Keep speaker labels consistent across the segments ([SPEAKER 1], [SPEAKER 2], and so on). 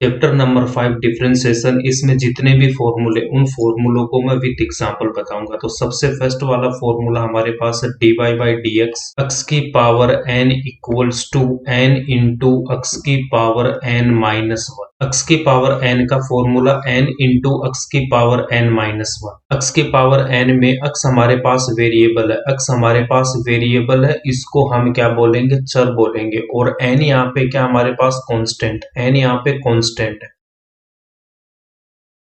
[SPEAKER 1] Chapter number 5 differentiation. इसमें जितने भी फॉर्मूले उन फॉर्मूलों को मैं विद एग्जांपल बताऊंगा। तो सबसे फर्स्ट वाला फॉर्मूला हमारे पास है dy बाई डी एक्स की power n equals to n into x की power n minus one. X की पावर n का फॉर्मूला n इंटू एक्स की power n minus one. X की पावर n में एक्स हमारे पास वेरिएबल है, एक्स हमारे पास वेरिएबल है, इसको हम क्या बोलेंगे, चर बोलेंगे। और n यहाँ पे क्या हमारे पास कांस्टेंट, n यहाँ पे कांस्टेंट है,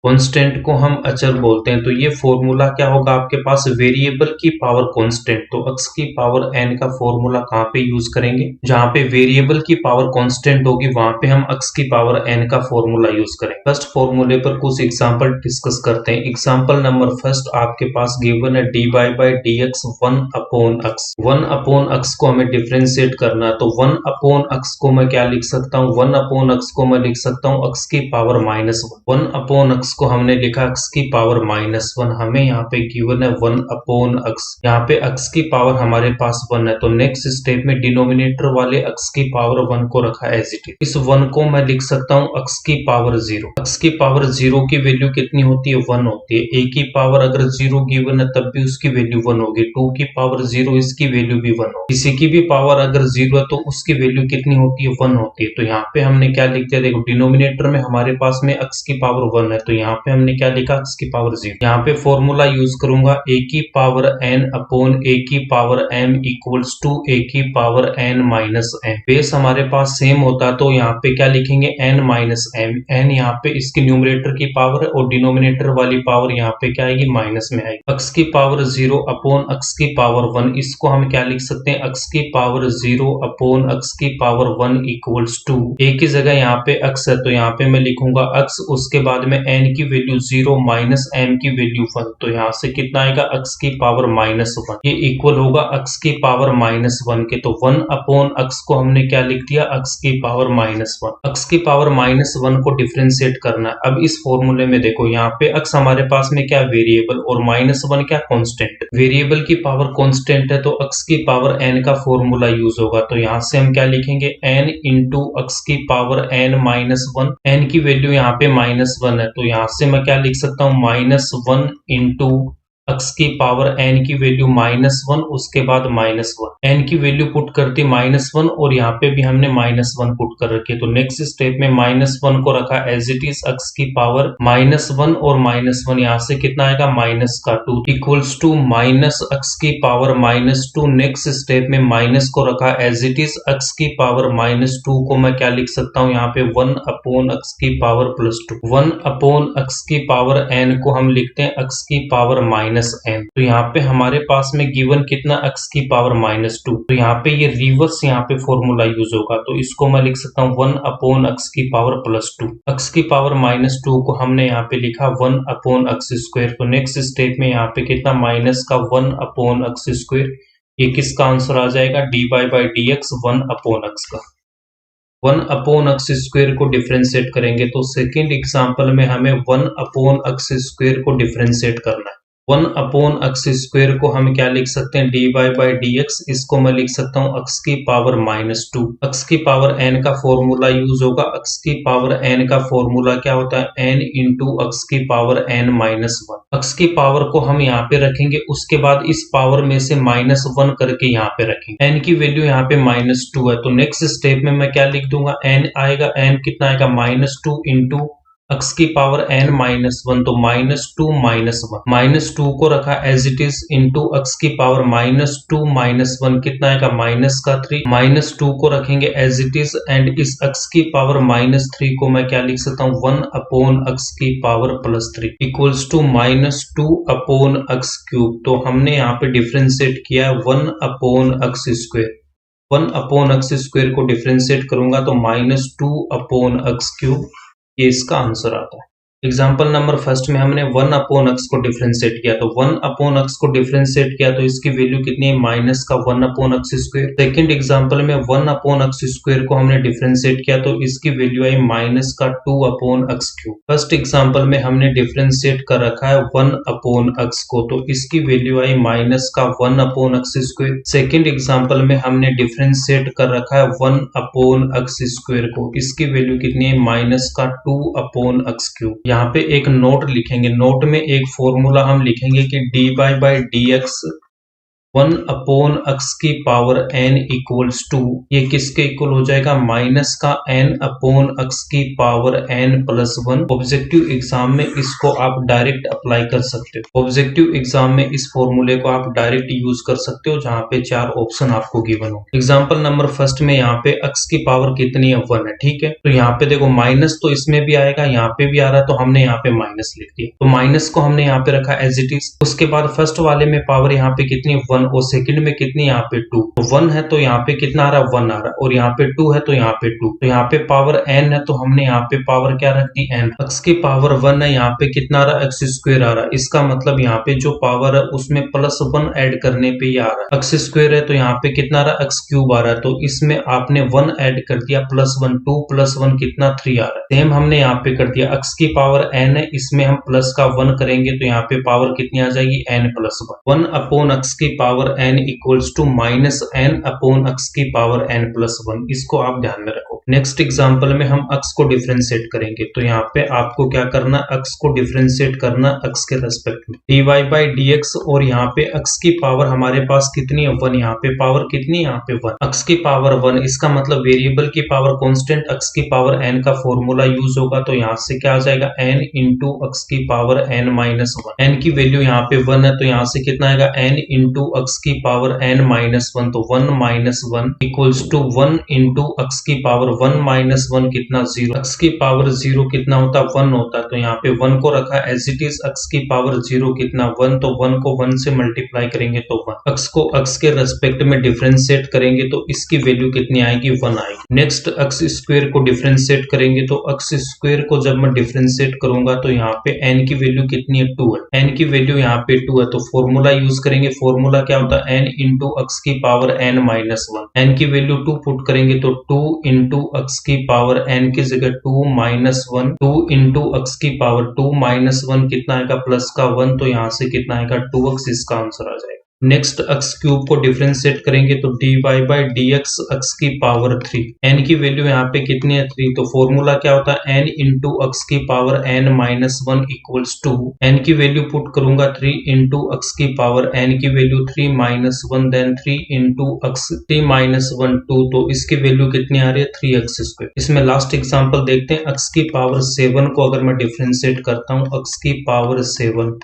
[SPEAKER 1] कांस्टेंट को हम अचर बोलते हैं। तो ये फॉर्मूला क्या होगा आपके पास, वेरिएबल की पावर कांस्टेंट। तो x की पावर n का फॉर्मूला कहाँ पे यूज करेंगे, जहां पे वेरिएबल की पावर कांस्टेंट होगी वहां पे हम x की पावर n का फॉर्मूला यूज करेंगे। फर्स्ट फॉर्मूले पर कुछ एग्जांपल डिस्कस करते हैं। एग्जांपल नंबर फर्स्ट आपके पास गिवन है dy by D x one upon x. One upon x को हमें डिफ्रेंशिएट करना है। तो वन अपॉन एक्स को मैं क्या लिख सकता हूँ, वन अपॉन एक्स को मैं लिख सकता हूँ x की power minus one. One upon x को हमने लिखा x की पावर माइनस वन। हमें यहाँ पे गिवन है वन अपॉन एक्स, यहाँ पे x की पावर हमारे पास वन है। तो नेक्स्ट स्टेप में डिनोमिनेटर वाले x की पावर वन को रखा एज इट इज। इस वन को मैं लिख सकता हूँ x की पावर जीरो। x की पावर जीरो की वैल्यू कितनी होती है, वन होती है। a की पावर अगर जीरो गिवन है तब भी उसकी वैल्यू वन होगी। टू की पावर जीरो, इसकी वैल्यू भी वन होगी। किसी की भी पावर अगर जीरो है तो उसकी वैल्यू कितनी होती है, वन होती है। तो यहाँ पे हमने क्या लिख दिया, देखो डिनोमिनेटर में हमारे पास में x की पावर वन है, तो यहाँ पे हमने क्या लिखा, x की पावर जीरो। यहाँ पे फॉर्मूला यूज करूंगा a की पावर n अपॉन a की power m equals to a की power n minus m। Base हमारे पास सेम होता तो यहाँ पे क्या लिखेंगे, n माइनस m। n यहाँ पे इसकी न्यूमरेटर की पावर है और डिनोमिनेटर वाली पावर यहाँ पे क्या आएगी, माइनस में आएगी। x की पावर जीरो अपॉन x की पावर वन, इसको हम क्या लिख सकते हैं, x की पावर जीरो अपॉन x की power one equals to, a की जगह यहाँ पे x है तो यहाँ पे मैं लिखूंगा x, उसके बाद में n की वैल्यू जीरो माइनस m की वैल्यू वन। तो यहाँ से कितना आएगा, x की पावर माइनस वन। ये इक्वल होगा x की पावर माइनस वन के। तो वन अपॉन x को हमने क्या लिख दिया, x की पावर माइनस वन। x की पावर माइनस वन को डिफ्रेंशिएट करना है। अब इस फॉर्मूले में देखो यहाँ पे x हमारे पास में क्या, वेरिएबल, और माइनस वन क्या, कांस्टेंट। वेरिएबल की पावर कांस्टेंट है तो x की पावर n का फॉर्मूला यूज होगा। तो यहाँ से हम क्या लिखेंगे, n इंटू x की power n minus one. n की वैल्यू यहाँ पे माइनस वन है तो यहाँ से मैं क्या लिख सकता हूँ, माइनस वन इंटू एक्स की पावर n की वैल्यू माइनस वन, उसके बाद माइनस वन। n की वैल्यू पुट करती माइनस वन और यहाँ पे भी हमने माइनस वन पुट कर रखी है। तो नेक्स्ट स्टेप में माइनस वन को रखा एज इट इज, एक्स की पावर माइनस वन और माइनस वन, यहाँ से कितना आएगा, माइनस का two equals to minus x की power minus two. Next step में माइनस को रखा एज इट इज, एक्स की पावर माइनस टू को मैं क्या लिख सकता हूँ, यहाँ पे वन अपॉन एक्स की power plus two. One upon x की पावर n को हम लिखते हैं एक्स की पावर माइनस n। तो यहाँ पे हमारे पास में गिवन कितना, x की पावर माइनस टू। तो यहाँ पे ये रिवर्स यहाँ पे फॉर्मूला यूज होगा। तो इसको मैं लिख सकता हूँ वन अपॉन एक्स की पावर प्लस टू। एक्स की पावर माइनस टू को हमने यहाँ पे लिखा वन अपॉन एक्स स्क्वायर। तो नेक्स्ट स्टेप में यहाँ पे कितना, माइनस का वन अपॉन एक्स स्क्वायर। ये किसका आंसर आ जाएगा, dy by D x one upon x का। वन अपॉन एक्स स्क्वायर को डिफ्रेंशिएट करेंगे तो सेकेंड एग्जाम्पल में हमें वन अपॉन एक्स स्क्वायर को डिफ्रेंशिएट करना है। वन अपॉन एक्स स्क्वायर को हम क्या लिख सकते हैं, dy बाई डी एक्स। इसको मैं लिख सकता हूँ x की पावर माइनस टू। एक्स की पावर n का फॉर्मूला यूज होगा। x की पावर n का फॉर्मूला क्या होता है, n इंटू एक्स की power n minus one. X की पावर को हम यहाँ पे रखेंगे, उसके बाद इस पावर में से माइनस वन करके यहाँ पे रखेंगे। n की वैल्यू यहाँ पे माइनस टू है तो नेक्स्ट स्टेप में मैं क्या लिख दूंगा, n आएगा, n कितना आएगा, माइनस टू इंटू एक्स की पावर n माइनस वन। तो minus two minus one, minus two को रखा as it is into x की power minus two minus one, कितना आएगा, माइनस का थ्री। माइनस टू को रखेंगे एज इट इज एंड इस एक्स की पावर माइनस थ्री को मैं क्या लिख सकता हूँ, वन अपॉन एक्स की power plus three equals to minus two upon x cube. तो हमने यहाँ पे डिफ्रेंशिएट किया one upon x square. One upon x square को डिफ्रेंशिएट करूंगा तो minus two upon x cube, ये इसका आंसर आता है। एग्जाम्पल नंबर फर्स्ट में हमने 1 अपॉन x को डिफरेंशिएट किया, तो 1 अपॉन x को डिफरेंशिएट किया तो इसकी वैल्यू कितनी है, माइनस का 1 upon x square. Second example में 1 अपॉन x स्क्वायर को हमने डिफरेंशिएट किया तो इसकी वैल्यू आई माइनस का 2 upon x cube. First example में हमने डिफरेंशिएट कर रखा है 1 अपॉन x को, तो इसकी वैल्यू आई माइनस का 1 upon x square. Second example में हमने डिफरेंशिएट कर रखा है 1 अपॉन x स्क्वायर को, इसकी वैल्यू कितनी है, माइनस का 2 अपॉन x क्यूब। यहाँ पे एक नोट लिखेंगे, नोट में एक फॉर्मूला हम लिखेंगे कि dy by dx 1 upon x की पावर n इक्वल्स टू, ये किसके इक्वल हो जाएगा, माइनस का n अपॉन x की power n plus 1। Objective exam में इसको आप डायरेक्ट अप्लाई कर सकते हो, ऑब्जेक्टिव एग्जाम में इस फॉर्मूले को आप डायरेक्ट यूज कर सकते हो जहां पे 4 ऑप्शन आपको गिवन हो। एग्जाम्पल नंबर फर्स्ट में यहाँ पे x की पावर कितनी है, 1 है, ठीक है। तो यहाँ पे देखो माइनस तो इसमें भी आएगा, यहाँ पे भी आ रहा है, तो हमने यहाँ पे माइनस लिख दिया, तो माइनस को हमने यहाँ पे रखा एज इट इज। उसके बाद फर्स्ट वाले में पावर यहाँ पे कितनी है, 1, और सेकंड में कितनी यहाँ पे 2, तो 1 है तो यहाँ पे कितना आ रहा है, 1 आ रहा है, और यहाँ पे 2 है तो यहाँ पे 2, तो यहाँ पे पावर n है तो हमने यहाँ पे पावर क्या रख दी, n। x की पावर 1 है, यहाँ पे कितना आ रहा है, x स्क्वायर आ रहा है, इसका मतलब यहाँ पे जो पावर है उसमें प्लस 1 ऐड करने पे ही आ रहा है। x स्क्वायर है तो यहाँ पे कितना आ रहा है, x क्यूब आ रहा है, तो इसमें आपने 1 ऐड कर दिया, प्लस 1, 2 प्लस 1 कितना, 3 आ रहा है। सेम हमने यहाँ पे कर दिया, x की पावर n है, इसमें हम प्लस का 1 करेंगे तो यहाँ पे पावर कितनी आ जाएगी, n प्लस 1 अपॉन x की power n equals to minus n upon x की पावर n प्लस 1। इसको आप ध्यान में रखो। नेक्स्ट एग्जांपल में हम x को डिफरेंशिएट करेंगे, तो यहाँ पे आपको क्या करना, x को डिफरेंशिएट करना x के रेस्पेक्ट में, dy बाई dx, और यहाँ पे x की पावर हमारे पास कितनी है, 1, यहाँ पे पावर कितनी है, यहाँ पे 1, x की पावर 1, इसका मतलब वेरिएबल की पावर कांस्टेंट x की पावर n का फॉर्मूला यूज होगा, तो यहाँ से क्या आ जाएगा, n इंटू x की पावर n माइनस 1। n की वैल्यू यहाँ पे 1 है तो यहाँ से कितना आएगा, n इंटू x की पावर n माइनस 1, तो 1 minus 1 equals to 1 into x की पावर 1 माइनस 1 कितना, 0। x की पावर 0 कितना होता है, 1 होता है, तो यहाँ पे 1 को रखा एज इट इज, x की पावर 0 कितना, 1, तो 1 को 1 से मल्टीप्लाई करेंगे तो 1, x को x के रेस्पेक्ट में डिफरेंशिएट करेंगे तो इसकी वैल्यू कितनी आएगी, 1 आएगी। नेक्स्ट x स्क्वायर को डिफरेंशिएट करेंगे, तो x स्क्वायर को जब मैं डिफरेंशिएट करूंगा तो यहाँ पे n की वैल्यू कितनी है, 2 है, n की वैल्यू यहाँ पे 2 है, तो फॉर्मूला यूज करेंगे। फॉर्मूला क्या होता है, n इंटू x की पावर n माइनस 1, n की वैल्यू 2 पुट करेंगे तो 2 इंटू x की पावर n की जगह 2 माइनस 1, 2 इंटू x की पावर 2 माइनस 1 कितना आएगा, प्लस का 1, तो यहाँ से कितना आएगा, 2x, इसका आंसर आ जाएगा। नेक्स्ट x क्यूब को डिफरेंशिएट करेंगे तो dy बाई dx x की पावर 3, n की वैल्यू यहाँ पे कितनी है, 3, तो फॉर्मूला क्या होता है, n इंटू x की power n minus 1 equals to, n की वैल्यू पुट करूंगा 3 इंटू x की पावर n की value 3 minus 1, then 3 into x 3 minus 1 2, तो इसकी वैल्यू कितनी आ रही है, 3x स्क्वायर। इसमें लास्ट एग्जांपल देखते हैं, x की पावर 7 को अगर मैं डिफरेंशिएट करता हूँ, x की पावर 7,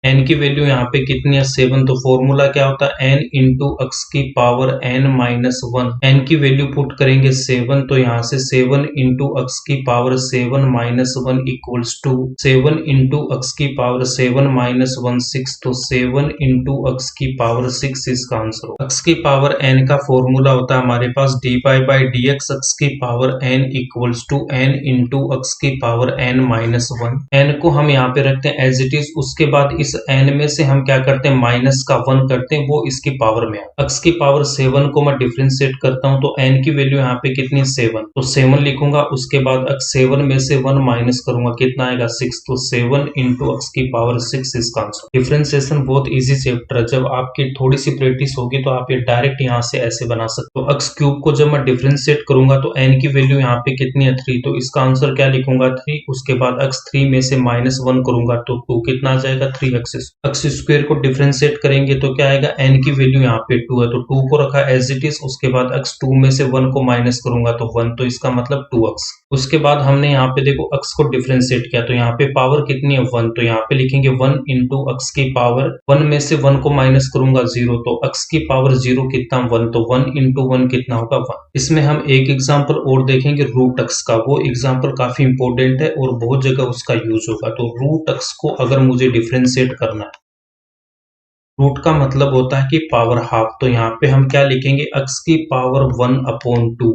[SPEAKER 1] n की वैल्यू यहाँ पे कितनी है, 7, तो फॉर्मूला क्या होता है, n इंटू x की पावर n माइनस 1, n की वैल्यू पुट करेंगे 7, तो यहाँ से 7 इंटू x की power 7 minus 1 equals to 7 into x की पावर 7 माइनस 1 6, तो 7 इंटू x की पावर 6 इसका आंसर हो। x की पावर n का फॉर्मूला होता है हमारे पास dy बाई dx x की power n equals to n into x की पावर n माइनस 1। n को हम यहाँ पे रखते हैं एज इट इज, उसके बाद इस n में से हम क्या करते हैं, माइनस का 1 करते हैं, वो इसकी पावर में है। x की पावर 7 को मैं डिफरेंशिएट करता हूं तो n की वैल्यू यहाँ पे कितनी, 7, तो 7 लिखूंगा, उसके बाद x 7 में से 1 माइनस करूंगा, कितना आएगा, 6, तो 7 इंटू x की पावर 6 इसका आंसर। डिफरेंशिएशन बहुत इजी चैप्टर है, जब आपकी थोड़ी सी प्रैक्टिस होगी तो आप ये डायरेक्ट यहाँ से ऐसे बना सकते हो। x क्यूब को जब मैं डिफरेंशिएट करूंगा तो n की वैल्यू यहाँ पे कितनी है, 3, तो इसका आंसर क्या लिखूंगा, 3, उसके बाद x 3 में से माइनस 1 करूंगा तो 2, कितना आ जाएगा, 3x। x स्क्वायर को डिफरेंशिएट करेंगे तो क्या आएगा, n की वैल्यू यहाँ पे 2 है, तो 2 को रखा एज इट इज, उसके बाद x 2 में से 1 को माइनस करूंगा तो 1, तो इसका मतलब 2x। उसके बाद हमने यहाँ पे देखो x को डिफरेंशिएट किया, तो यहाँ पे पावर कितनी है, 1, तो यहाँ पे लिखेंगे 1 इंटू x की पावर 1 में से 1 को माइनस करूंगा 0, तो x की पावर 0 कितना, 1, तो 1 इंटू 1 कितना होगा, 1। इसमें हम एक एग्जाम्पल और देखेंगे रूट x का, वो एग्जाम्पल काफी इंपॉर्टेंट है और बहुत जगह उसका यूज होगा। तो रूट x को अगर मुझे डिफरेंशिएट करना है, रूट का मतलब होता है कि पावर हाफ, तो यहाँ पे हम क्या लिखेंगे, x की पावर 1 अपॉन 2,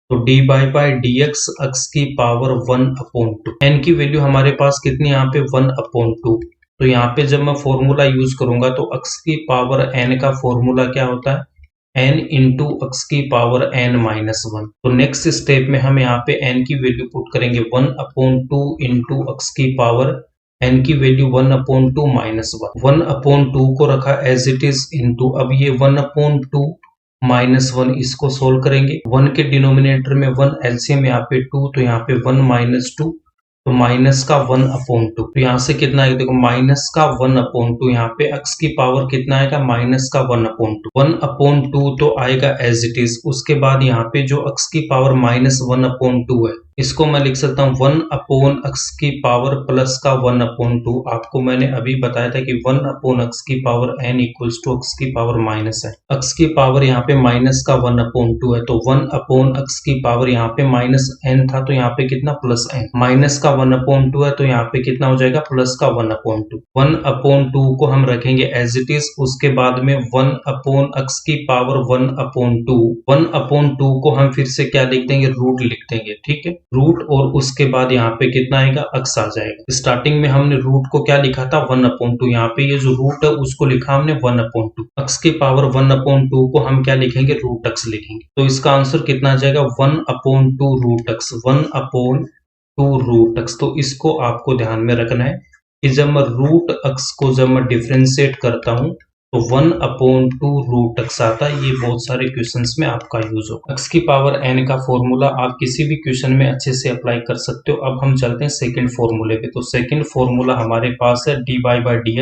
[SPEAKER 1] तो D by D x x की पावर 1/2। एन की वैल्यू हमारे पास कितनी यहाँ पे 1/2। तो यहाँ पे जब मैं फॉर्मूला यूज करूंगा तो एक्स की पावर एन का फॉर्मूला क्या होता है, एन इंटू एक्स की पावर n-1। तो नेक्स्ट स्टेप में हम यहाँ पे एन की वैल्यू पुट करेंगे 1/2 इंटू एक्स की पावर एन की वैल्यू 1/2 -1। 1/2 को रखा एज इट इज इंटू, अब ये 1/2 -1 इसको सोल्व करेंगे। 1 के डिनोमिनेटर में 1, एलसीएम यहाँ पे 2, तो यहाँ पे 1 - 2, तो माइनस का 1/2। तो यहाँ से कितना आएगा, देखो माइनस का 1/2, यहाँ पे x की पावर कितना आएगा, माइनस का 1/2। 1/2 तो आएगा एज इट इज। उसके बाद यहाँ पे जो x की पावर -1/2 है, इसको मैं लिख सकता हूँ 1/x की पावर प्लस का 1/2। आपको मैंने अभी बताया था कि 1/x की power n equals to x की पावर माइनस है। x की पावर यहाँ पे माइनस का 1/2 है, तो 1/x की पावर यहाँ पे माइनस n था, तो यहाँ पे कितना प्लस n। माइनस का 1/2 है, तो यहाँ पे कितना हो जाएगा, प्लस का 1/2। 1/2 को हम रखेंगे एज इट इज। उसके बाद में 1/x की पावर 1/2। 1/2 को हम फिर से क्या लिख देंगे, रूट लिख देंगे, ठीक है, रूट। और उसके बाद यहाँ पे कितना आएगा, x आ जाएगा। स्टार्टिंग में हमने रूट को क्या लिखा था, 1/2। यहाँ पे ये जो रूट है उसको लिखा हमने 1/2। x की पावर 1/2 को हम क्या लिखेंगे, रूट x लिखेंगे। तो इसका आंसर कितना आ जाएगा, 1/2 रूट x। 1/2 root x। तो इसको आपको ध्यान में रखना है कि जब मैं रूट x को जब मैं डिफ्रेंशिएट करता हूँ तो 1/2 रूट x आता है। ये बहुत सारे क्वेश्चंस में आपका यूज होगा। x की पावर n का फॉर्मूला आप किसी भी क्वेश्चन में अच्छे से अप्लाई कर सकते हो। अब हम चलते हैं सेकंड फॉर्मूले पे। तो सेकंड फॉर्मूला हमारे पास है D by by D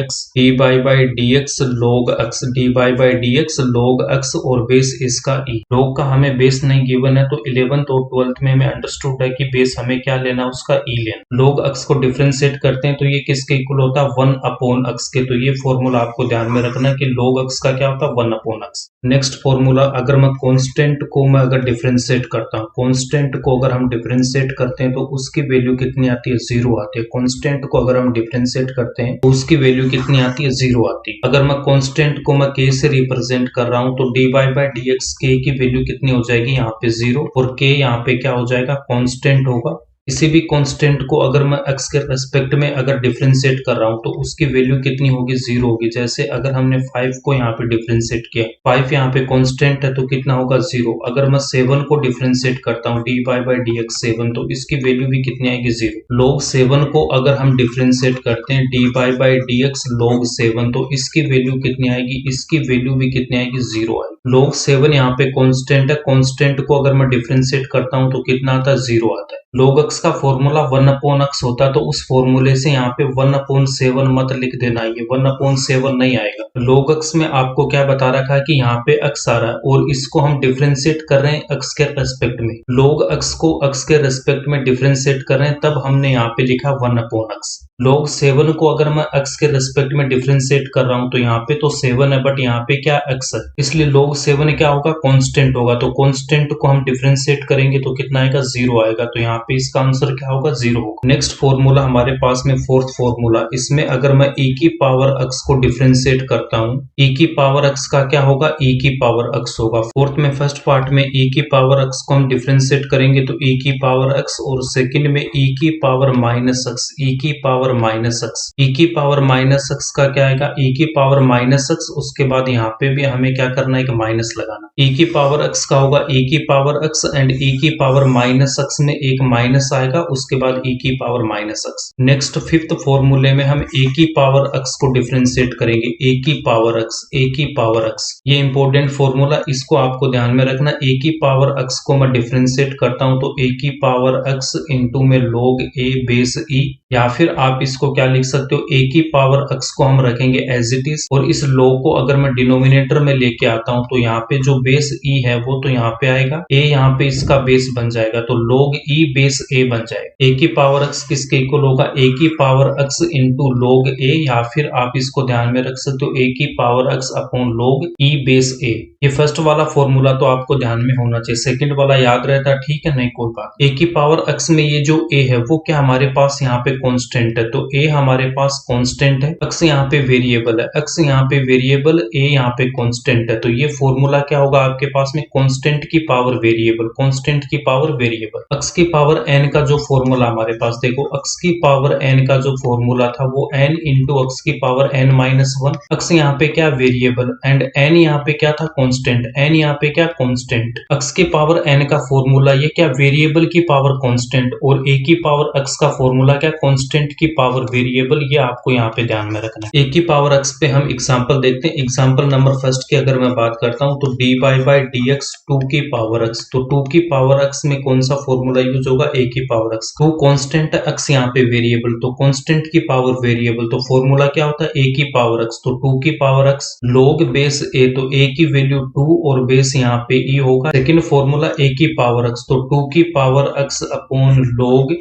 [SPEAKER 1] x log x, D by D x log x, और बेस इसका e। log का हमें बेस नहीं गिवन है, तो 11th और 12th में हमें अंडरस्टूड है कि बेस हमें क्या लेना, उसका e लेना। log x को डिफरेंशिएट करते हैं तो ये किसके इक्वल होता है, 1/x के। तो ये फॉर्मूला आपको ध्यान में रखना है कि log x का क्या होता है, 1/x। नेक्स्ट फॉर्मूला, अगर मैं कांस्टेंट को मैं अगर डिफरेंशिएट करता हूँ, कांस्टेंट को अगर हम डिफरेंशिएट करते हैं तो उसकी वैल्यू कितनी आती है, 0 आती है। कांस्टेंट को अगर हम डिफरेंशिएट करते हैं तो उसकी वैल्यू कितनी आती है, 0 आती है। अगर मैं कांस्टेंट को मैं k से रिप्रेजेंट कर रहा हूँ तो D by D x k की वैल्यू कितनी हो जाएगी, यहाँ पे 0, और k यहाँ पे क्या हो जाएगा, कांस्टेंट होगा। किसी भी कांस्टेंट को अगर मैं x के रेस्पेक्ट में अगर डिफरेंशिएट कर रहा हूं तो उसकी वैल्यू कितनी होगी, 0 होगी। जैसे अगर हमने 5 को यहाँ पे डिफरेंशिएट किया, 5 यहाँ पे कांस्टेंट है तो कितना होगा, 0। अगर मैं 7 को डिफरेंशिएट करता हूँ डी बाई डी एक्स 7, तो इसकी वैल्यू भी कितनी आएगी, 0। log 7 को अगर हम डिफरेंशिएट करते हैं D by D x log 7, तो इसकी वैल्यू कितनी आएगी, इसकी वैल्यू भी कितनी आएगी, 0 आएगी। log 7 यहाँ पे कांस्टेंट है, कांस्टेंट को अगर मैं डिफरेंशिएट करता हूँ तो कितना आता है, 0 आता है। log x का फॉर्मूला 1/x होता, तो उस फॉर्मूले से यहाँ पे 1/7 मत लिख देना, ये 1/7 नहीं आएगा। log x में आपको क्या बता रखा है कि यहाँ पे x आ रहा है और इसको हम डिफरेंशिएट कर रहे हैं x के रेस्पेक्ट में। log x को x के रेस्पेक्ट में डिफरेंशिएट कर रहे हैं, तब हमने यहाँ पे लिखा 1/x। log 7 को अगर मैं x के रेस्पेक्ट में डिफरेंशिएट कर रहा हूँ तो यहाँ पे तो 7 है, बट यहाँ पे क्या x है, इसलिए log 7 क्या होगा, कांस्टेंट होगा। तो कांस्टेंट को हम डिफरेंशिएट करेंगे तो कितना आएगा, 0 आएगा। तो यहाँ पे इसका आंसर क्या होगा, 0 होगा। नेक्स्ट फॉर्मूला हमारे पास में फोर्थ फॉर्मूला, इसमें अगर मैं e की पावर x को डिफरेंशिएट करता हूँ, e की पावर x का क्या होगा, e की पावर x होगा। फोर्थ में फर्स्ट पार्ट में e की पावर x को हम डिफरेंशिएट करेंगे तो e की पावर x, और सेकंड में e की पावर माइनस x, e की पावर माइनस x। e की पावर माइनस x का क्या आएगा, e की पावर माइनस x। उसके बाद यहाँ पे भी हमें क्या करना है, माइनस लगाना। e की पावर x का होगा e की पावर x, एंड e की पावर माइनस x में एक माइनस आएगा, उसके बाद e की power minus x। Next fifth फॉर्मूले में हम a की पावर x को डिफरेंशिएट करेंगे, a की पावर x, a की पावर x। ये इंपॉर्टेंट फॉर्मूला, इसको आपको ध्यान में रखना। a की पावर x को मैं डिफरेंशिएट करता हूं तो a की पावर x इंटू में log a बेस e, या फिर आप इसको क्या लिख सकते हो, a की पावर x को हम रखेंगे एज इट इज, और इस log को अगर मैं डिनोमिनेटर में लेके आता हूं तो यहाँ पे जो बेस e है वो तो यहाँ पे आएगा, a यहाँ पे इसका बेस बन जाएगा, तो log e बेस a बन जाएगा। a की पावर x किसके इक्वल होगा, a की power x into log a, या फिर आप इसको ध्यान में रख सकते हो a की power x upon log e base a। ये फर्स्ट वाला फॉर्मूला तो आपको ध्यान में होना चाहिए, सेकंड वाला याद रहता है, ठीक है, नहीं कोई बात। ए की पावर x में ये जो a है वो क्या हमारे पास यहाँ पे कांस्टेंट है, तो a हमारे पास कांस्टेंट है, x यहाँ पे वेरिएबल है, x यहाँ पे वेरिएबल, a यहाँ पे कांस्टेंट है। तो ये फॉर्मूला क्या होगा आपके पास में, कांस्टेंट की पावर वेरिएबल, कांस्टेंट की पावर वेरिएबल। x की पावर n का जो फॉर्मूला हमारे पास देखो, x की पावर n का जो फॉर्मूला था वो n इंटू x की पावर n माइनस 1। x यहाँ पे क्या वेरिएबल एंड n यहाँ पे क्या था कांस्टेंट, n यहाँ पे क्या कांस्टेंट। x की पावर n का फॉर्मूला ये क्या वेरिएबल की पावर कांस्टेंट, और a की पावर x का फॉर्मूला क्या कांस्टेंट की पावर वेरिएबल। ये आपको यहाँ पे ध्यान में रखना है। a की पावर x पे हम एग्जांपल देखते हैं। एग्जांपल नंबर फर्स्ट की अगर मैं बात करता हूँ तो dy बाई dx 2 की पावर x, तो 2 की पावर x में कौन सा फॉर्मूला यूज होगा, a की पावर x। तो कांस्टेंट है, x यहाँ पे वेरिएबल, तो कांस्टेंट की पावर वेरिएबल, तो फॉर्मूला क्या होता है a की पावर x, तो 2 की power x log base a, तो a की वैल्यू 2 और बेस यहाँ पे e होगा। सेकंड फॉर्मूला a की पावर x, तो 2 की power x upon log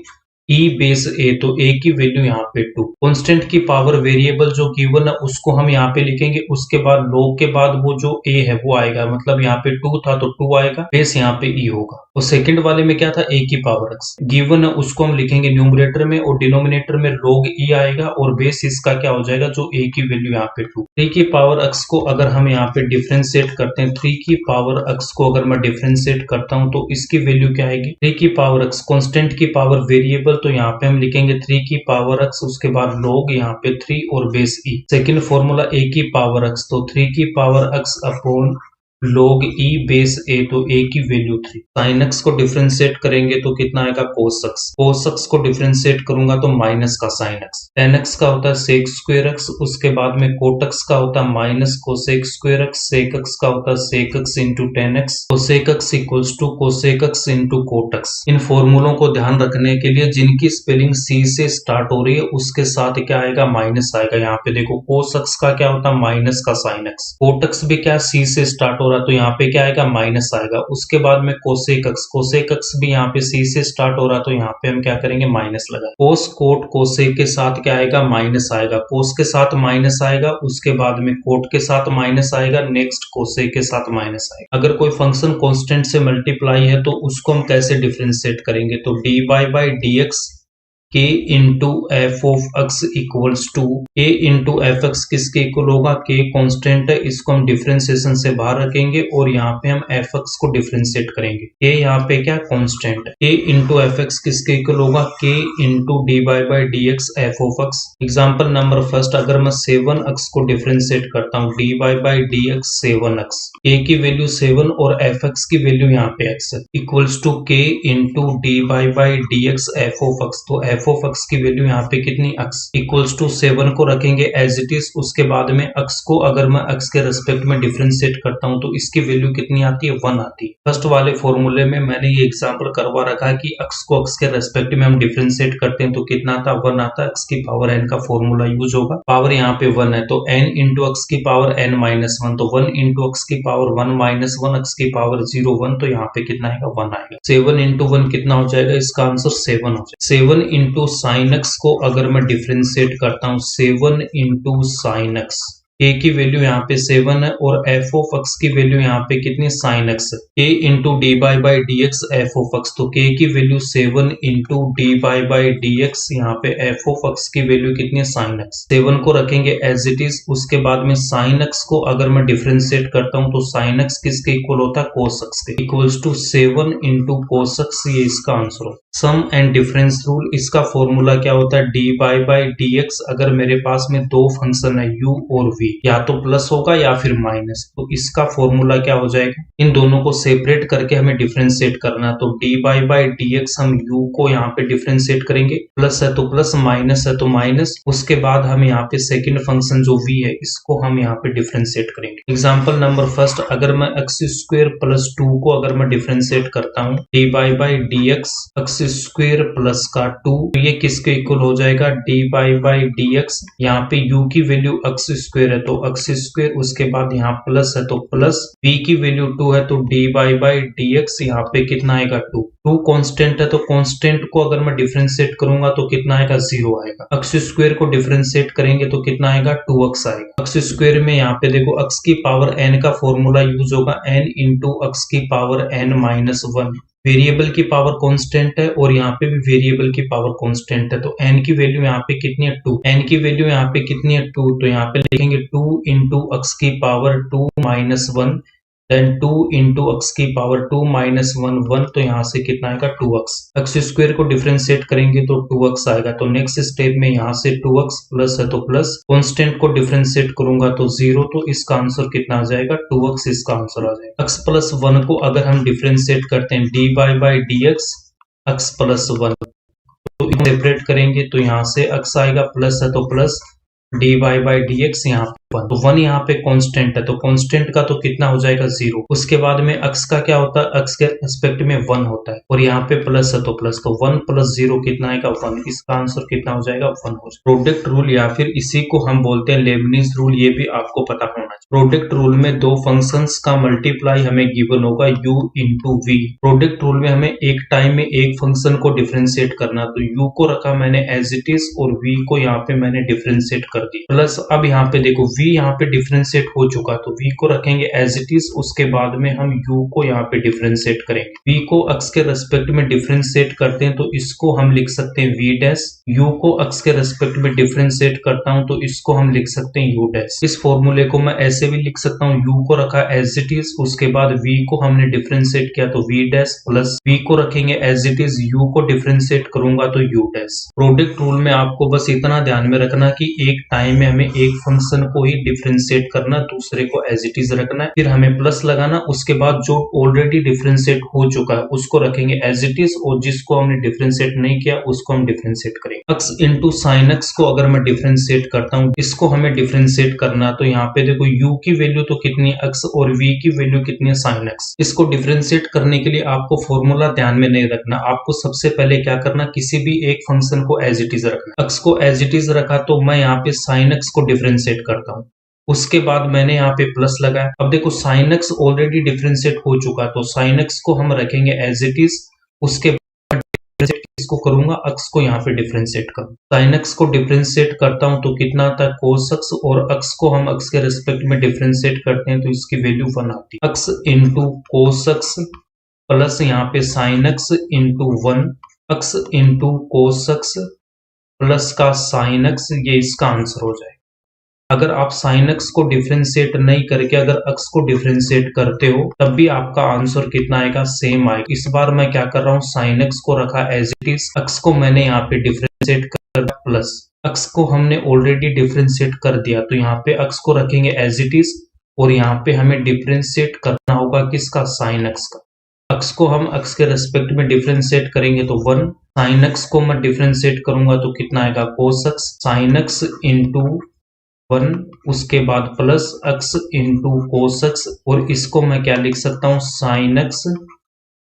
[SPEAKER 1] e base a, तो a की वैल्यू यहाँ पे 2। कांस्टेंट की पावर वेरिएबल जो गिवन है उसको हम यहाँ पे लिखेंगे, उसके बाद log के बाद वो जो a है वो आएगा, मतलब यहाँ पे 2 था तो 2 आएगा, बेस यहाँ पे e होगा। और सेकंड वाले में क्या था, a की पावर x गिवन है उसको हम लिखेंगे न्यूमरेटर में, और डिनोमिनेटर में log e आएगा, और बेस इसका क्या हो जाएगा, जो a की वैल्यू यहाँ पे 2। 3 की पावर x को अगर हम यहाँ पे डिफरेंशिएट करते हैं, 3 की पावर x को अगर मैं डिफरेंशिएट करता हूँ तो इसकी वैल्यू क्या आएगी, 3 की पावर x कांस्टेंट की पावर वेरिएबल, तो यहाँ पे हम लिखेंगे 3 की पावर x, उसके बाद log यहाँ पे 3 और base e। Second formula a की पावर x, तो 3 की power x upon log e base a, तो a की वैल्यू 3। sin x को डिफरेंशिएट करेंगे तो कितना आएगा cos x, cos x को डिफरेंशिएट करूंगा तो माइनस का sin x। tan x का होता है sec स्क्वायर x, उसके बाद में cot x का होता है minus cosec square x, sec x का होता है sec x into tan x, cosec x equals to cosec x into cot x। इन फॉर्मूलों को ध्यान रखने के लिए जिनकी स्पेलिंग c से स्टार्ट हो रही है उसके साथ क्या आएगा, माइनस आएगा। यहाँ पे देखो cos x का क्या होता है माइनस का sin x, cot x भी क्या c से स्टार्ट हो रहा है तो यहाँ पे क्या आएगा, माइनस आएगा। उसके बाद में cosec x, cosec x भी यहाँ पे c से स्टार्ट हो रहा है तो यहाँ पे हम क्या करेंगे, माइनस लगा। cos cot cosec के साथ क्या आएगा, माइनस आएगा, cos के साथ माइनस आएगा, उसके बाद में cot के साथ माइनस आएगा, नेक्स्ट cosec के साथ माइनस आएगा। अगर कोई फंक्शन कांस्टेंट से मल्टीप्लाई है तो उसको हम कैसे डिफरेंशिएट करेंगे, तो dy by dx k into F of x equals to a into F X किसके इक्वल होगा, k कांस्टेंट है, इसको हम डिफरेंशिएशन से बाहर रखेंगे और यहाँ पे हम एफ एक्स को डिफरेंशिएट करेंगे। k यहाँ पे क्या कांस्टेंट है, a इंटू एफ एक्स किसके इक्वल होगा, k into D by D X F of x। Example number first अगर मैं 7x को डिफरेंशिएट करता हूँ, D by D x 7x, a की वैल्यू 7 और एफ एक्स की वैल्यू यहाँ पे x है, equals to k into D by D X F of x। तो एफ ऑफ x की वैल्यू यहाँ पे कितनी, x इक्वल्स टू 7 को रखेंगे एज इट इज, उसके बाद में x को अगर मैं x के रेस्पेक्ट में डिफरेंशिएट करता हूँ तो इसकी वैल्यू कितनी आती है, 1 आती है। फर्स्ट वाले फॉर्मूले में मैंने ये एग्जांपल करवा रखा है कि x को x के रेस्पेक्ट में हम डिफरेंशिएट करते हैं तो कितना आता है, 1 आता है। x की पावर n का फॉर्मूला यूज होगा, पावर यहाँ पे 1 है तो n इंटू x की पावर n माइनस 1, तो 1 इंटू x की पावर 1 माइनस 1, x की पावर 0 1, तो यहाँ पे कितना आएगा, 1 आएगा। 7 इंटू 1 कितना हो जाएगा, इसका आंसर 7 हो जाएगा। 7 इंटू साइन एक्स को अगर मैं डिफरेंशिएट करता हूँ, 7 इंटू साइन एक्स, a की वैल्यू यहाँ पे 7 है और f ऑफ x की वैल्यू यहाँ पे कितनी, sin x है, a into D by D X F of x, तो k की value 7 into D by D x, यहाँ पे f ऑफ x की वैल्यू कितनी है, sin x। 7 को रखेंगे एज इट इज, उसके बाद में sin x को अगर मैं डिफरेंशिएट करता हूँ तो sin x किसके इक्वल होता है, cos x के, equals to 7 into cos x, ये इसका आंसर हो। सम एंड डिफरेंस रूल, इसका फॉर्मूला क्या होता है, डी बाई डी एक्स, अगर मेरे पास में दो फंक्शन है u और v, या तो प्लस होगा या फिर माइनस, तो इसका फॉर्मूला क्या हो जाएगा, इन दोनों को सेपरेट करके हमें डिफरेंशिएट करना है। तो डी बाई डी एक्स हम u को यहाँ पे डिफरेंशिएट करेंगे, प्लस है तो प्लस, माइनस है तो माइनस, उसके बाद हम यहाँ पे सेकंड फंक्शन जो v है इसको हम यहाँ पे डिफरेंशिएट करेंगे। एग्जाम्पल नंबर फर्स्ट अगर मैं एक्स स्क्वायर प्लस 2 को अगर मैं डिफरेंशिएट करता हूँ, D by D x x square plus का 2, तो ये किसके इक्वल हो जाएगा, डी बाई डी एक्स, यहाँ पे u की वैल्यू एक्स स्क्वायर है तो एक्स स्क्वायर, उसके बाद यहाँ प्लस है तो प्लस, v की वैल्यू 2 है तो dy बाई dx यहाँ पे कितना आएगा 2। 2 कांस्टेंट है तो कांस्टेंट को अगर मैं डिफरेंशिएट करूंगा तो कितना आएगा 0 आएगा। एक्स स्क्वायर को डिफरेंशिएट करेंगे तो कितना आएगा 2x आएगा। एक्स स्क्वायर में यहाँ पे देखो x की पावर n का फॉर्मूला यूज होगा n इंटू एक्स की पावर n माइनस 1। वेरिएबल की पावर कांस्टेंट है और यहाँ पे भी वेरिएबल की पावर कांस्टेंट है तो n की वैल्यू यहाँ पे कितनी है 2। n की वैल्यू यहाँ पे कितनी है 2, तो यहाँ पे लिखेंगे 2 इंटू एक्स की power 2 minus 1, then 2 into x की पावर 2 माइनस 1 1, तो यहाँ से कितना आएगा 2x। एक्स स्क्वायर को डिफरेंशिएट करेंगे तो 2x आएगा। तो नेक्स्ट स्टेप में यहाँ से 2x प्लस है तो प्लस, कांस्टेंट को डिफरेंशिएट करूंगा तो 0, तो इसका आंसर कितना आ जाएगा 2x, इसका आंसर आ जाएगा। x प्लस 1 को अगर हम डिफरेंशिएट करते हैं dy by dx x plus 1, तो इनको सेपरेट करेंगे तो यहाँ से x आएगा प्लस है तो प्लस, dy बाई dx यहाँ पे 1, तो 1 यहाँ पे कांस्टेंट है तो कांस्टेंट का तो कितना हो जाएगा 0। उसके बाद में x का क्या होता है, x के रेस्पेक्ट में 1 होता है और यहाँ पे प्लस है तो प्लस, तो 1 प्लस 0 कितना आएगा 1, इसका आंसर कितना हो जाएगा 1 हो जाएगा। प्रोडक्ट रूल या फिर इसी को हम बोलते हैं लेबनीज रूल, ये भी आपको पता होना चाहिए। प्रोडक्ट रूल में दो फंक्शंस का मल्टीप्लाई हमें गिवन होगा u into v। Product rule में हमें एक टाइम में एक फंक्शन को डिफरेंशिएट करना, तो u को रखा मैंने एज इट इज और v को यहाँ पे मैंने डिफरेंशिएट कर दिया प्लस। अब यहाँ पे देखो v यहाँ पे डिफरेंशिएट हो चुका तो v को रखेंगे एज इट इज, उसके बाद में हम u को यहाँ पे डिफरेंशिएट करेंगे। v को x के रेस्पेक्ट में डिफरेंशिएट करते हैं तो इसको हम लिख सकते हैं v डैश, u को x के रेस्पेक्ट में डिफरेंशिएट करता हूं तो इसको हम लिख सकते हैं u डैश। इस फॉर्मूले को मैं ऐसे भी लिख सकता हूँ, u को रखा एज इट इज, उसके बाद v को हमने डिफरेंशिएट किया तो v डैश प्लस, v को रखेंगे एज इट इज, u को डिफरेंशिएट करूंगा तो u डैश। प्रोडक्ट रूल में आपको बस इतना ध्यान में रखना कि एक टाइम में हमें एक फंक्शन को ही डिफरेंशिएट करना, दूसरे को एज इट इज रखना है, फिर हमें प्लस लगाना, उसके बाद जो ऑलरेडी डिफरेंशिएट हो चुका है उसको रखेंगे एज इट इज और जिसको हमने डिफरेंशिएट नहीं किया उसको हम डिफरेंशिएट करेंगे। x इंटू साइन एक्स को अगर मैं डिफरेंशिएट करता हूँ, इसको हमें डिफरेंशिएट करना, तो यहाँ पे देखो u की वैल्यू तो कितनी है x और v की वैल्यू कितनी है साइन एक्स। इसको डिफरेंशिएट करने के लिए आपको फॉर्मूला ध्यान में नहीं रखना, आपको सबसे पहले क्या करना, किसी भी एक फंक्शन को एज इट इज रखना। x को एज इट इज रखा तो मैं यहाँ पे साइन एक्स को डिफरेंशिएट करता हूँ, उसके बाद मैंने यहाँ पे प्लस लगाया। अब देखो साइन एक्स ऑलरेडी डिफरेंशिएट हो चुका तो साइन एक्स को हम रखेंगे एज इट इज, उसके बाद इसको करूंगा x को यहाँ पे डिफरेंशिएट करूँ। साइन एक्स को डिफरेंशिएट करता हूँ तो कितना आता है कोस एक्स, और x को हम x के रिस्पेक्ट में डिफरेंशिएट करते हैं तो इसकी वैल्यू 1 आती है। x into cos x plus यहाँ पे sign X into 1, x into cos x plus का साइन एक्स, ये इसका आंसर हो जाएगा। अगर आप साइन एक्स को डिफरेंशिएट नहीं करके अगर x को डिफरेंशिएट करते हो तब भी आपका आंसर कितना आएगा, सेम आएगा। इस बार मैं क्या कर रहा हूँ, साइन एक्स को रखा एज इट इज, x को मैंने यहाँ पे डिफरेंशिएट कर प्लस, x को हमने ऑलरेडी डिफरेंशिएट कर दिया तो यहाँ पे x को रखेंगे एज इट इज और यहाँ पे हमें डिफरेंशिएट करना होगा किसका, साइन एक्स का। x को हम x के रेस्पेक्ट में डिफरेंशिएट करेंगे तो 1, साइन एक्स को मैं डिफरेंशिएट करूंगा तो कितना आएगा cos x, sine X into 1, उसके बाद plus x into cos X, और इसको मैं क्या लिख सकता हूँ, sine x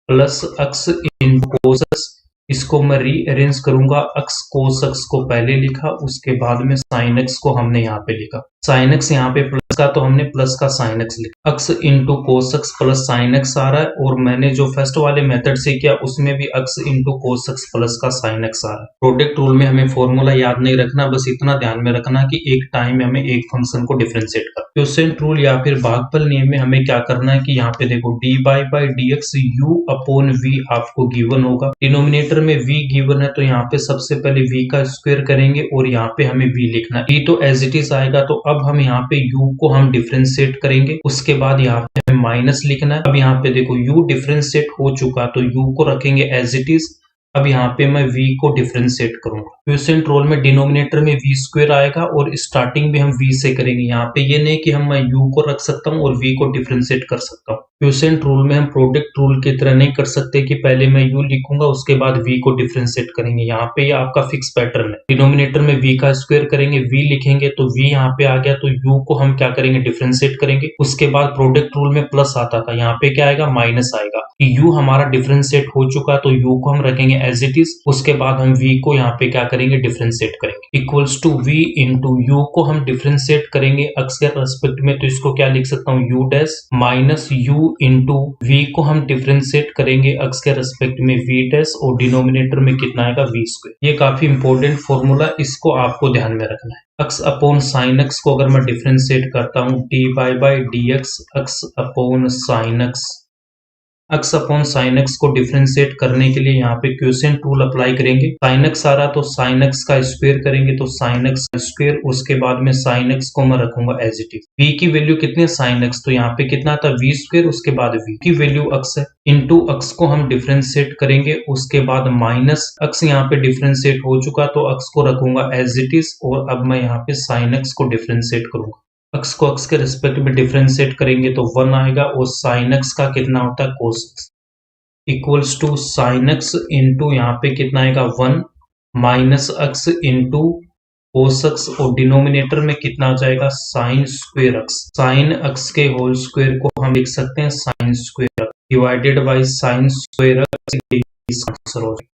[SPEAKER 1] plus x into cos x. इसको मैं रीअरेंज करूंगा, x कोस एक्स को पहले लिखा, उसके बाद में साइन एक्स को हमने यहाँ पे लिखा। साइन एक्स यहाँ पे प्लस का तो हमने प्लस का साइन एक्स लिखा, x into cos x plus sine x आ रहा है, और मैंने जो फर्स्ट वाले मेथड से किया उसमें भी x into cos x plus का साइन एक्स आ रहा है। प्रोडक्ट रूल में हमें फॉर्मूला याद नहीं रखना, बस इतना ध्यान में रखना कि एक टाइम में हमें एक फंक्शन को डिफरेंशिएट करना। क्वोशिएंट रूल या फिर भागफल नियम में हमें क्या करना है कि यहाँ पे देखो dy by dx u upon v आपको गिवन होगा, डिनोमिनेटर में v गिवन है तो यहाँ पे सबसे पहले v का स्क्वायर करेंगे और यहाँ पे हमें v लिखना, e तो एज इट इज आएगा। तो अब हम यहाँ पे u को हम डिफरेंशिएट करेंगे, उसके बाद यहाँ पे हमें माइनस लिखना है। अब यहाँ पे देखो u डिफरेंशिएट हो चुका तो u को रखेंगे एज इट इज, अब यहाँ पे मैं v को डिफरेंशिएट करूंगा। क्वोशिएंट रूल में डिनोमिनेटर में v स्क्वायर आएगा और स्टार्टिंग भी हम v से करेंगे, यहाँ पे ये नहीं कि हम मैं u को रख सकता हूँ और v को डिफरेंशिएट कर सकता हूँ। क्वोशिएंट रूल में हम प्रोडक्ट रूल की तरह नहीं कर सकते कि पहले मैं u लिखूंगा उसके बाद v को डिफरेंशिएट करेंगे, यहाँ पे ये आपका फिक्स पैटर्न है। डिनोमिनेटर में v का स्क्वायर करेंगे, v लिखेंगे तो v यहाँ पे आ गया, तो u को हम क्या करेंगे, डिफरेंशिएट करेंगे। उसके बाद प्रोडक्ट रूल में प्लस आता था, यहाँ पे क्या आएगा, माइनस आएगा कि u हमारा डिफरेंशिएट हो चुका तो u को हम रखेंगे एज इट इज। उसके बाद हम v को यहाँ पे क्या करेंगे, डिफरेंशिएट करेंगे। Equals to v into U को हम डिफरेंशिएट करेंगे अक्स के रेस्पेक्ट में, तो इसको क्या लिख सकता हूँ, u dash minus u into v को हम डिफरेंशिएट करेंगे अक्स के रेस्पेक्ट में v डैश, और डिनोमिनेटर में कितना आएगा, v स्क्वायर। ये काफी इंपॉर्टेंट फॉर्मूला, इसको आपको ध्यान में रखना है। अक्स अपॉन साइन एक्स को अगर मैं डिफरेंशिएट करता हूँ D by by D X, x upon sine X. X upon sine X को डिफरेंशिएट करने के लिए यहाँ पे क्वोशिएंट रूल अप्लाई करेंगे। साइन एक्स आ रहा तो साइन एक्स का स्क्वायर करेंगे, तो साइन एक्स स्क्वायर, उसके बाद में साइन एक्स को मैं रखूंगा एज इट इज। v की वैल्यू कितनी है, साइन एक्स, तो यहाँ पे कितना था, v स्क्वायर, उसके बाद v की वैल्यू अक्स है, इंटू अक्स को हम डिफरेंशिएट करेंगे, उसके बाद माइनस अक्स यहाँ पे डिफरेंशिएट हो चुका तो अक्स को रखूंगा एज इट इज, और अब मैं यहाँ पे साइन एक्स को डिफरेंशिएट करूंगा। अक्स को अक्स के रिस्पेक्ट में डिफरेंशिएट करेंगे तो 1 आएगा, और साइन एक्स का कितना होता है, cos X, equals to sine X into यहाँ पे कितना आएगा, 1 minus X into cos X, और डिनोमिनेटर में कितना आ जाएगा, sine square X. Sine X के होल स्क्वायर को हम लिख सकते हैं sine square divided by sine square X, answer हो जाएगा।